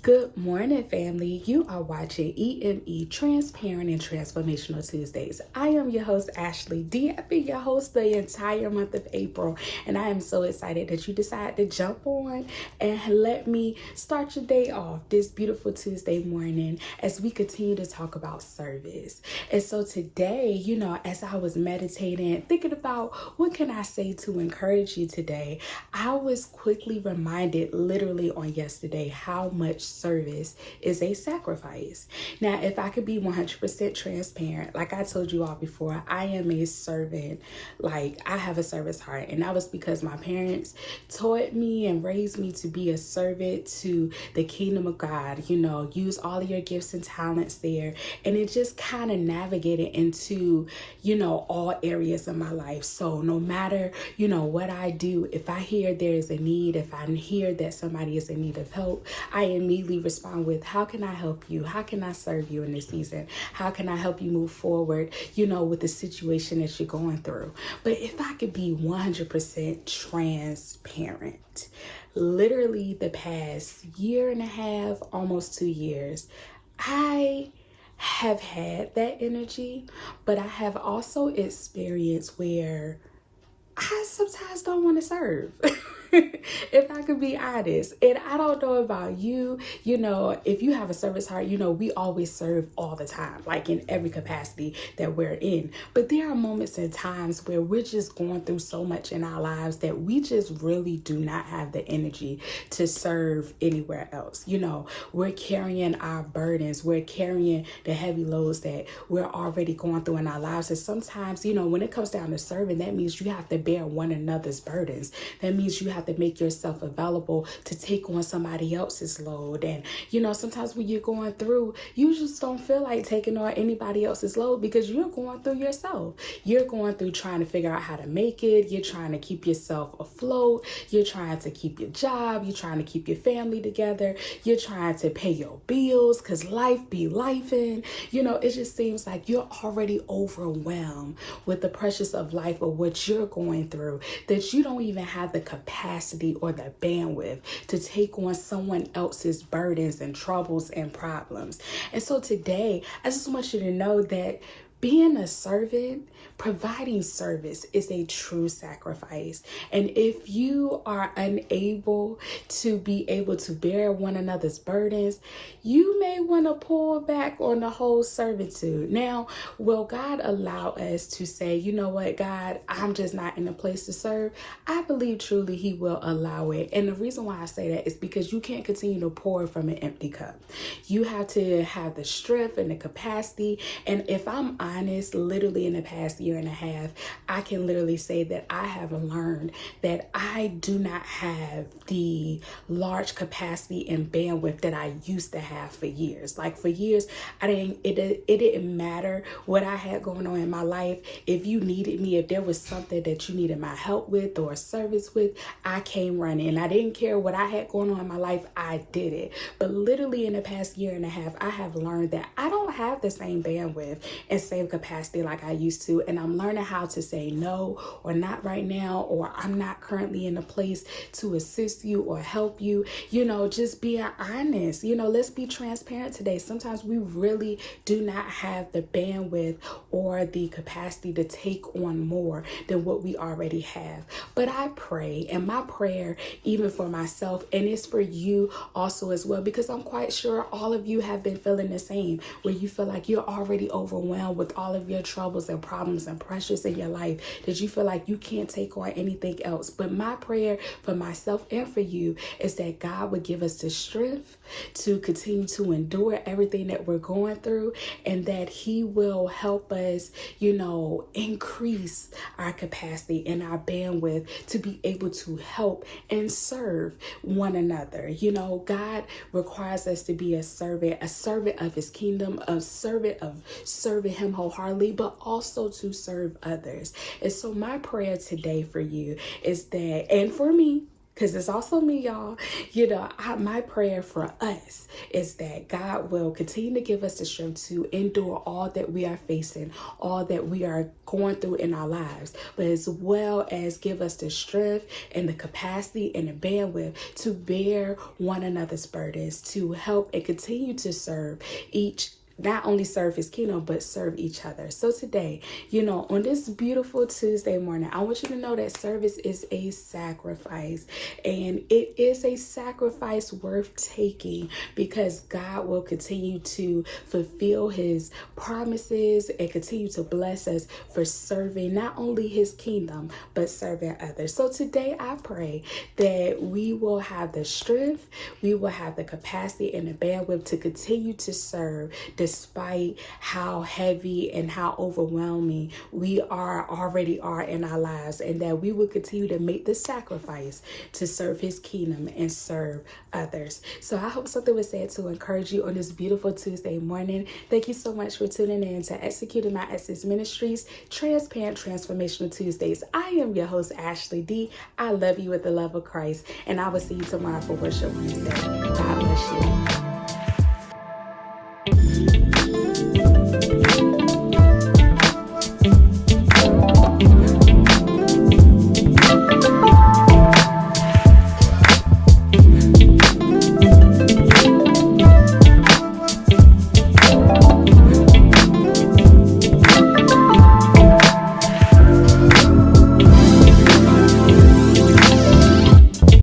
Good morning, family. You are watching EME Transparent and Transformational Tuesdays. I am your host, Ashley D. I've been your host the entire month of April, and I am so excited that you decided to jump on and let me start your day off this beautiful Tuesday morning as we continue to talk about service. And so today, as I was meditating, thinking about what can I say to encourage you today, I was quickly reminded literally on yesterday how much service is a sacrifice. Now, if I could be 100% transparent, like I told you all before, I am a servant. Like, I have a service heart, and that was because my parents taught me and raised me to be a servant to the kingdom of God. Use all of your gifts and talents there, and it just kind of navigated into all areas of my life. So no matter what I do, if I hear there is a need, if I hear that somebody is in need of help, I immediately respond with, how can I help you? How can I serve you in this season? How can I help you move forward, with the situation that you're going through? But if I could be 100% transparent, literally the past year and a half, almost 2 years, I have had that energy, but I have also experienced where I sometimes don't want to serve. If I could be honest. And I don't know about you, if you have a service heart, we always serve all the time, like in every capacity that we're in. But there are moments and times where we're just going through so much in our lives that we just really do not have the energy to serve anywhere else. We're carrying our burdens, we're carrying the heavy loads that we're already going through in our lives. And sometimes, when it comes down to serving, that means you have to bear one another's burdens. That means you have to make yourself available to take on somebody else's load. And sometimes when you're going through, you just don't feel like taking on anybody else's load because you're going through yourself. You're going through trying to figure out how to make it. You're trying to keep yourself afloat. You're trying to keep your job. You're trying to keep your family together. You're trying to pay your bills because life be lifing. It just seems like you're already overwhelmed with the pressures of life or what you're going through, that you don't even have the capacity or the bandwidth to take on someone else's burdens and troubles and problems. And so today, I just want you to know that being a servant, providing service is a true sacrifice. And if you are unable to be able to bear one another's burdens, you may want to pull back on the whole servitude. Now, will God allow us to say, you know what, God, I'm just not in a place to serve? I believe truly He will allow it. And the reason why I say that is because you can't continue to pour from an empty cup. You have to have the strength and the capacity. And if I'm honest, literally in the past year and a half, I can literally say that I have learned that I do not have the large capacity and bandwidth that I used to have for years. Like for years, it didn't matter what I had going on in my life. If you needed me, if there was something that you needed my help with or service with, I came running. I didn't care what I had going on in my life, I did it. But literally in the past year and a half, I have learned that I don't have the same bandwidth and same capacity like I used to. And I'm learning how to say no, or not right now, or I'm not currently in a place to assist you or help you. Just being honest. Let's be transparent today. Sometimes we really do not have the bandwidth or the capacity to take on more than what we already have. But I pray, and my prayer, even for myself, and it's for you also as well, because I'm quite sure all of you have been feeling the same, where you feel like you're already overwhelmed with all of your troubles and problems and pressures in your life, that you feel like you can't take on anything else. But my prayer for myself and for you is that God would give us the strength to continue to endure everything that we're going through, and that He will help us, increase our capacity and our bandwidth to be able to help and serve one another. God requires us to be a servant of His kingdom, a servant of serving Him wholeheartedly, but also to serve others. And so my prayer today for you is that, and for me, because it's also me, y'all. My prayer for us is that God will continue to give us the strength to endure all that we are facing, all that we are going through in our lives, but as well as give us the strength and the capacity and the bandwidth to bear one another's burdens, to help and continue to serve not only serve his kingdom, but serve each other. So today, on this beautiful Tuesday morning, I want you to know that service is a sacrifice, and it is a sacrifice worth taking, because God will continue to fulfill his promises and continue to bless us for serving not only his kingdom, but serving others. So today I pray that we will have the strength, we will have the capacity and the bandwidth to continue to serve, despite how heavy and how overwhelming we already are in our lives, and that we will continue to make the sacrifice to serve his kingdom and serve others. So I hope something was said to encourage you on this beautiful Tuesday morning. Thank you so much for tuning in to Executing My Essence Ministries, Transparent Transformational Tuesdays. I am your host, Ashley D. I love you with the love of Christ, and I will see you tomorrow for Worship Wednesday. God bless you.